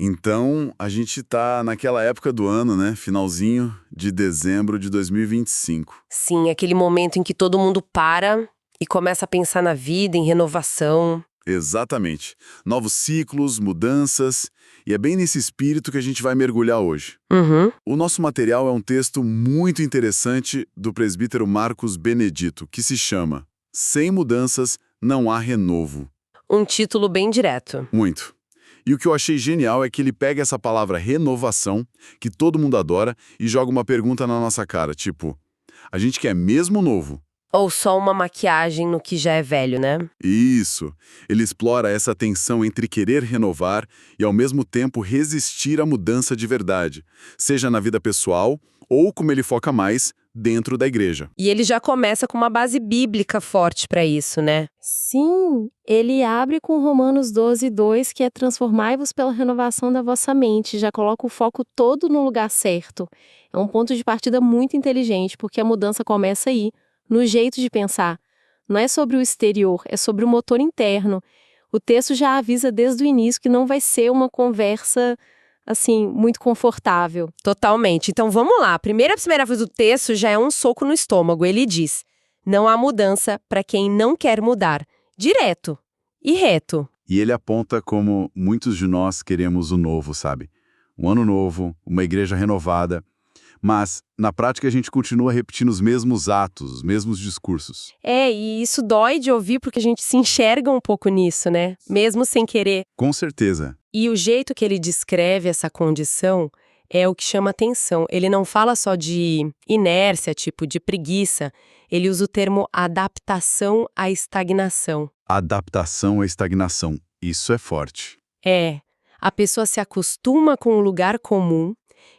Então, a gente tá naquela época do ano, né? Finalzinho de dezembro de 2025. Sim, aquele momento em que todo mundo para e começa a pensar na vida, em renovação. Exatamente. Novos ciclos, mudanças, e é bem nesse espírito que a gente vai mergulhar hoje. Uhum. O nosso material é um texto muito interessante do presbítero Marcos Benedito, que se chama Sem Mudanças Não Há Renovo. Um título bem direto. Muito. E o que eu achei genial é que ele pega essa palavra renovação, que todo mundo adora, e joga uma pergunta na nossa cara, tipo, a gente quer mesmo novo? Ou só uma maquiagem no que já é velho, né? Isso. Ele explora essa tensão entre querer renovar e, ao mesmo tempo, resistir à mudança de verdade, seja na vida pessoal ou, como ele foca mais, dentro da igreja. E ele já começa com uma base bíblica forte para isso, né? Sim, ele abre com Romanos 12:2, que é transformai-vos pela renovação da vossa mente, já coloca o foco todo no lugar certo. É um ponto de partida muito inteligente, porque a mudança começa aí, no jeito de pensar. Não é sobre o exterior, é sobre o motor interno. O texto já avisa desde o início que não vai ser uma conversa, assim, muito confortável. Totalmente. Então vamos lá. A primeira frase do texto já é um soco no estômago. Ele diz: não há mudança para quem não quer mudar. Direto e reto. E ele aponta como muitos de nós queremos o novo, sabe? Um ano novo, uma igreja renovada. Mas, na prática, a gente continua repetindo os mesmos atos, os mesmos discursos. E isso dói de ouvir porque a gente se enxerga um pouco nisso, né? Mesmo sem querer. Com certeza. E o jeito que ele descreve essa condição é o que chama atenção. Ele não fala só de inércia, tipo de preguiça. Ele usa o termo adaptação à estagnação. Adaptação à estagnação. Isso é forte. A pessoa se acostuma com o lugar comum.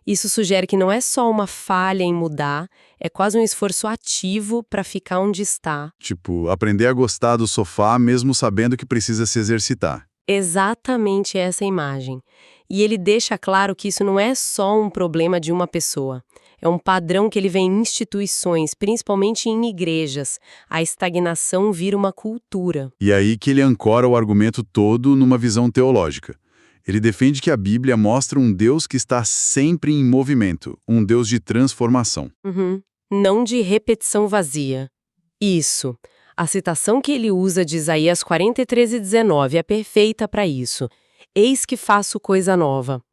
Isso sugere que não é só uma falha em mudar, é quase um esforço ativo para ficar onde está. Tipo, aprender a gostar do sofá mesmo sabendo que precisa se exercitar. Exatamente essa imagem. E ele deixa claro que isso não é só um problema de uma pessoa. É um padrão que ele vê em instituições, principalmente em igrejas. A estagnação vira uma cultura. E aí que ele ancora o argumento todo numa visão teológica. Ele defende que a Bíblia mostra um Deus que está sempre em movimento, um Deus de transformação. Não de repetição vazia. Isso. A citação que ele usa de Isaías 43:19 é perfeita para isso. Eis que faço coisa nova.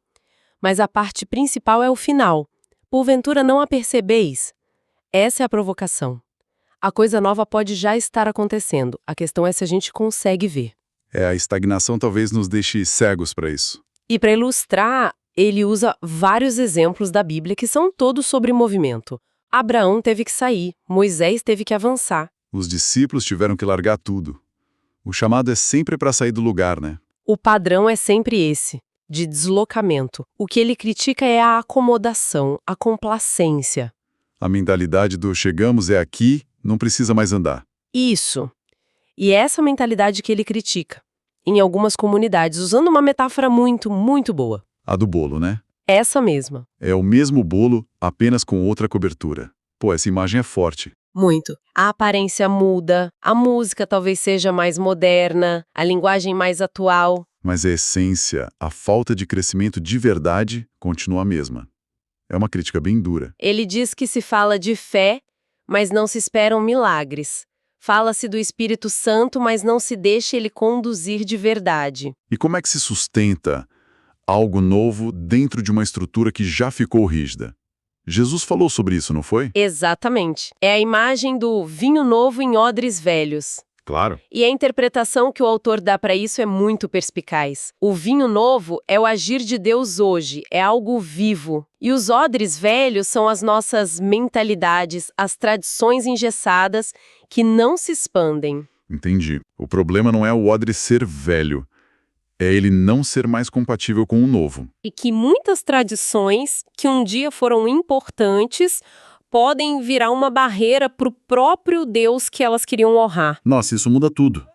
Mas a parte principal é o final. Porventura não a percebeis? Essa é a provocação. A coisa nova pode já estar acontecendo. A questão é se a gente consegue ver. A estagnação talvez nos deixe cegos para isso. E para ilustrar, ele usa vários exemplos da Bíblia que são todos sobre movimento. Abraão teve que sair, Moisés teve que avançar. Os discípulos tiveram que largar tudo. O chamado é sempre para sair do lugar, né? O padrão é sempre esse, de deslocamento. O que ele critica é a acomodação, a complacência. A mentalidade do chegamos é aqui, não precisa mais andar. Isso. E é essa mentalidade que ele critica, em algumas comunidades, usando uma metáfora muito, muito boa. A do bolo, né? Essa mesma. É o mesmo bolo, apenas com outra cobertura. Pô, essa imagem é forte. Muito. A aparência muda, a música talvez seja mais moderna, a linguagem mais atual. Mas a essência, a falta de crescimento de verdade, continua a mesma. É uma crítica bem dura. Ele diz que se fala de fé, mas não se esperam milagres. Fala-se do Espírito Santo, mas não se deixa ele conduzir de verdade. E como é que se sustenta algo novo dentro de uma estrutura que já ficou rígida? Jesus falou sobre isso, não foi? Exatamente. É a imagem do vinho novo em odres velhos. Claro. E a interpretação que o autor dá para isso é muito perspicaz. O vinho novo é o agir de Deus hoje, é algo vivo. E os odres velhos são as nossas mentalidades, as tradições engessadas que não se expandem. Entendi. O problema não é o odre ser velho, é ele não ser mais compatível com o novo. E que muitas tradições que um dia foram importantes podem virar uma barreira para o próprio Deus que elas queriam honrar. Nossa, isso muda tudo.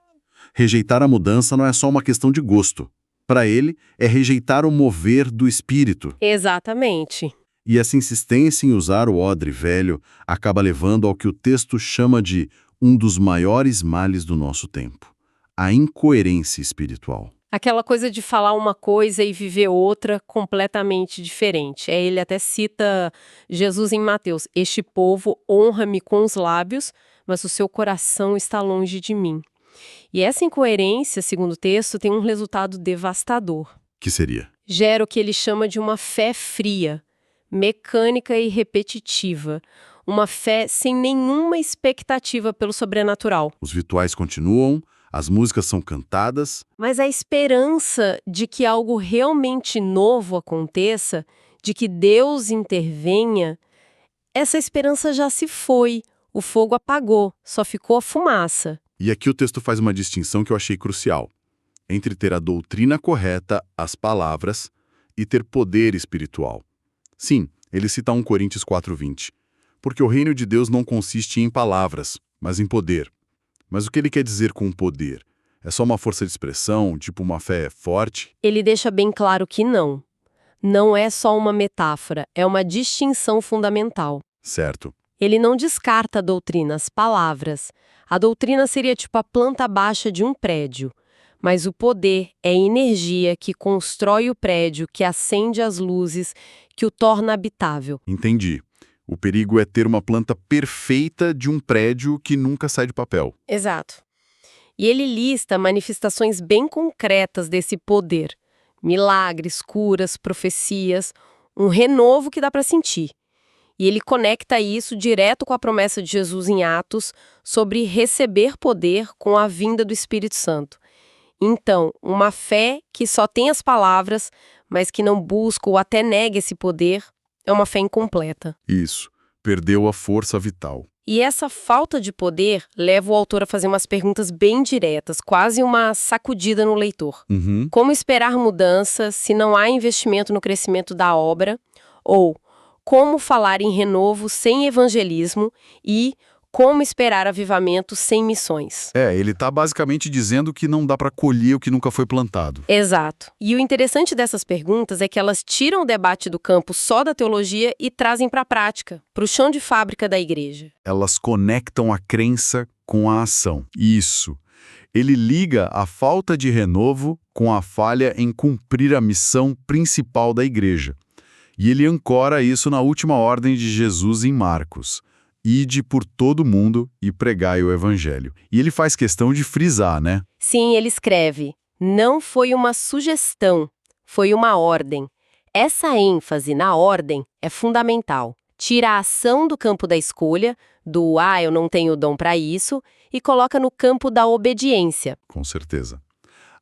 Rejeitar a mudança não é só uma questão de gosto. Para ele, é rejeitar o mover do espírito. Exatamente. E essa insistência em usar o odre velho acaba levando ao que o texto chama de um dos maiores males do nosso tempo: a incoerência espiritual. Aquela coisa de falar uma coisa e viver outra completamente diferente. Ele até cita Jesus em Mateus: "Este povo honra-me com os lábios, mas o seu coração está longe de mim." E essa incoerência, segundo o texto, tem um resultado devastador. Que seria? Gera o que ele chama de uma fé fria, mecânica e repetitiva. Uma fé sem nenhuma expectativa pelo sobrenatural. Os rituais continuam, as músicas são cantadas. Mas a esperança de que algo realmente novo aconteça, de que Deus intervenha, essa esperança já se foi. O fogo apagou, só ficou a fumaça. E aqui o texto faz uma distinção que eu achei crucial. Entre ter a doutrina correta, as palavras, e ter poder espiritual. Sim, ele cita 1 Coríntios 4:20. Porque o reino de Deus não consiste em palavras, mas em poder. Mas o que ele quer dizer com poder? É só uma força de expressão, tipo uma fé forte? Ele deixa bem claro que não. Não é só uma metáfora, é uma distinção fundamental. Certo. Ele não descarta a doutrina, as palavras. A doutrina seria tipo a planta baixa de um prédio. Mas o poder é a energia que constrói o prédio, que acende as luzes, que o torna habitável. Entendi. O perigo é ter uma planta perfeita de um prédio que nunca sai de papel. Exato. E ele lista manifestações bem concretas desse poder. Milagres, curas, profecias, um renovo que dá para sentir. E ele conecta isso direto com a promessa de Jesus em Atos sobre receber poder com a vinda do Espírito Santo. Então, uma fé que só tem as palavras, mas que não busca ou até nega esse poder, é uma fé incompleta. Isso. Perdeu a força vital. E essa falta de poder leva o autor a fazer umas perguntas bem diretas, quase uma sacudida no leitor. Como esperar mudança se não há investimento no crescimento da obra? Ou como falar em renovo sem evangelismo? E como esperar avivamento sem missões? Ele está basicamente dizendo que não dá para colher o que nunca foi plantado. Exato. E o interessante dessas perguntas é que elas tiram o debate do campo só da teologia e trazem para a prática, para o chão de fábrica da igreja. Elas conectam a crença com a ação. Isso. Ele liga a falta de renovo com a falha em cumprir a missão principal da igreja. E ele ancora isso na última ordem de Jesus em Marcos: "Ide por todo mundo e pregai o evangelho." E ele faz questão de frisar, né? Sim, ele escreve: "Não foi uma sugestão, foi uma ordem." Essa ênfase na ordem é fundamental. Tira a ação do campo da escolha, do eu não tenho dom para isso, e coloca no campo da obediência. Com certeza.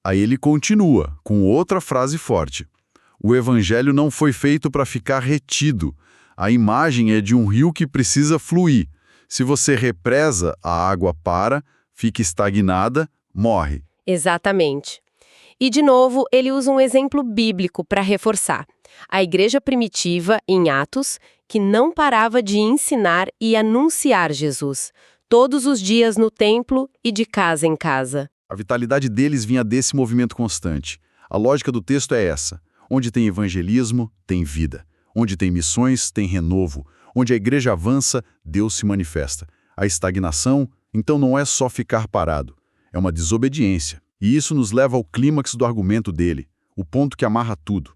Aí ele continua com outra frase forte: "O evangelho não foi feito para ficar retido. A imagem é de um rio que precisa fluir. Se você represa, a água para, fica estagnada, morre." Exatamente. E, de novo, ele usa um exemplo bíblico para reforçar. A igreja primitiva, em Atos, que não parava de ensinar e anunciar Jesus, todos os dias no templo e de casa em casa. A vitalidade deles vinha desse movimento constante. A lógica do texto é essa: onde tem evangelismo, tem vida. Onde tem missões, tem renovo. Onde a igreja avança, Deus se manifesta. A estagnação, então, não é só ficar parado. É uma desobediência. E isso nos leva ao clímax do argumento dele, o ponto que amarra tudo.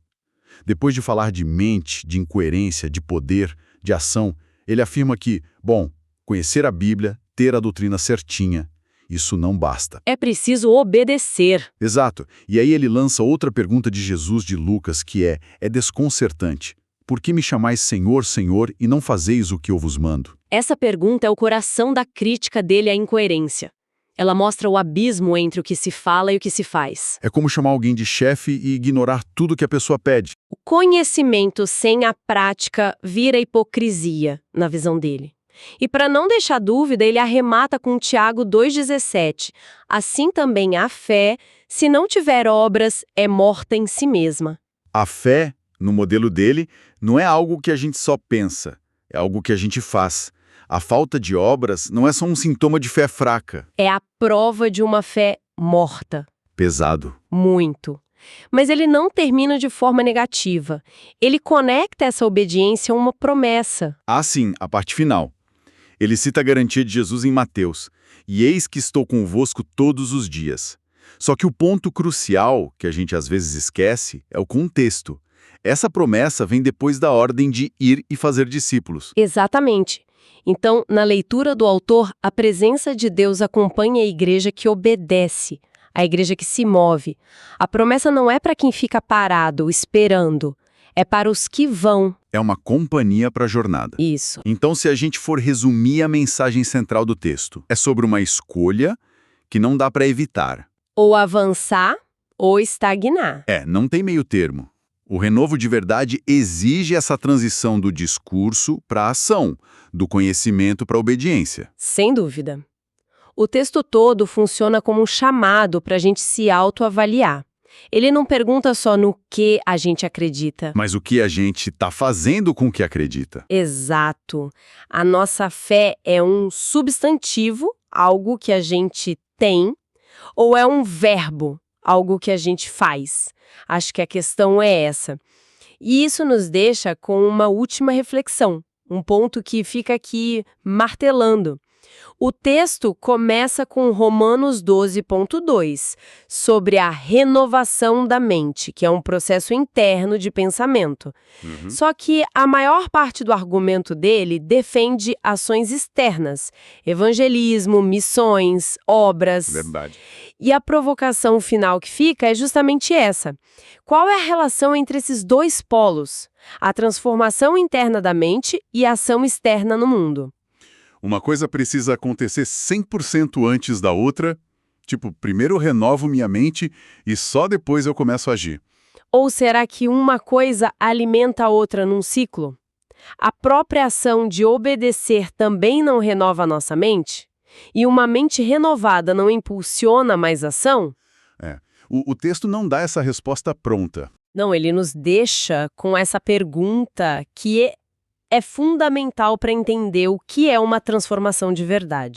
Depois de falar de mente, de incoerência, de poder, de ação, ele afirma que, conhecer a Bíblia, ter a doutrina certinha, isso não basta. É preciso obedecer. Exato. E aí ele lança outra pergunta de Jesus de Lucas que é desconcertante. "Por que me chamais Senhor, Senhor, e não fazeis o que eu vos mando?" Essa pergunta é o coração da crítica dele à incoerência. Ela mostra o abismo entre o que se fala e o que se faz. É como chamar alguém de chefe e ignorar tudo que a pessoa pede. O conhecimento sem a prática vira hipocrisia, na visão dele. E para não deixar dúvida, ele arremata com Tiago 2,17. Assim também a fé, se não tiver obras, é morta em si mesma. A fé, no modelo dele, não é algo que a gente só pensa, é algo que a gente faz. A falta de obras não é só um sintoma de fé fraca. É a prova de uma fé morta. Pesado. Muito. Mas ele não termina de forma negativa. Ele conecta essa obediência a uma promessa. Sim, a parte final. Ele cita a garantia de Jesus em Mateus: "E eis que estou convosco todos os dias." Só que o ponto crucial, que a gente às vezes esquece, é o contexto. Essa promessa vem depois da ordem de ir e fazer discípulos. Exatamente. Então, na leitura do autor, a presença de Deus acompanha a igreja que obedece, a igreja que se move. A promessa não é para quem fica parado, esperando. É para os que vão. É uma companhia para a jornada. Isso. Então, se a gente for resumir a mensagem central do texto, é sobre uma escolha que não dá para evitar. Ou avançar ou estagnar. Não tem meio termo. O renovo de verdade exige essa transição do discurso para a ação, do conhecimento para a obediência. Sem dúvida. O texto todo funciona como um chamado para a gente se autoavaliar. Ele não pergunta só no que a gente acredita. Mas o que a gente está fazendo com o que acredita? Exato. A nossa fé é um substantivo, algo que a gente tem, ou é um verbo, algo que a gente faz? Acho que a questão é essa. E isso nos deixa com uma última reflexão, um ponto que fica aqui martelando. O texto começa com Romanos 12.2, sobre a renovação da mente, que é um processo interno de pensamento. Só que a maior parte do argumento dele defende ações externas, evangelismo, missões, obras. Verdade. E a provocação final que fica é justamente essa. Qual é a relação entre esses dois polos? A transformação interna da mente e a ação externa no mundo. Uma coisa precisa acontecer 100% antes da outra. Tipo, primeiro eu renovo minha mente e só depois eu começo a agir. Ou será que uma coisa alimenta a outra num ciclo? A própria ação de obedecer também não renova a nossa mente? E uma mente renovada não impulsiona mais ação? O texto não dá essa resposta pronta. Não, ele nos deixa com essa pergunta que é fundamental para entender o que é uma transformação de verdade.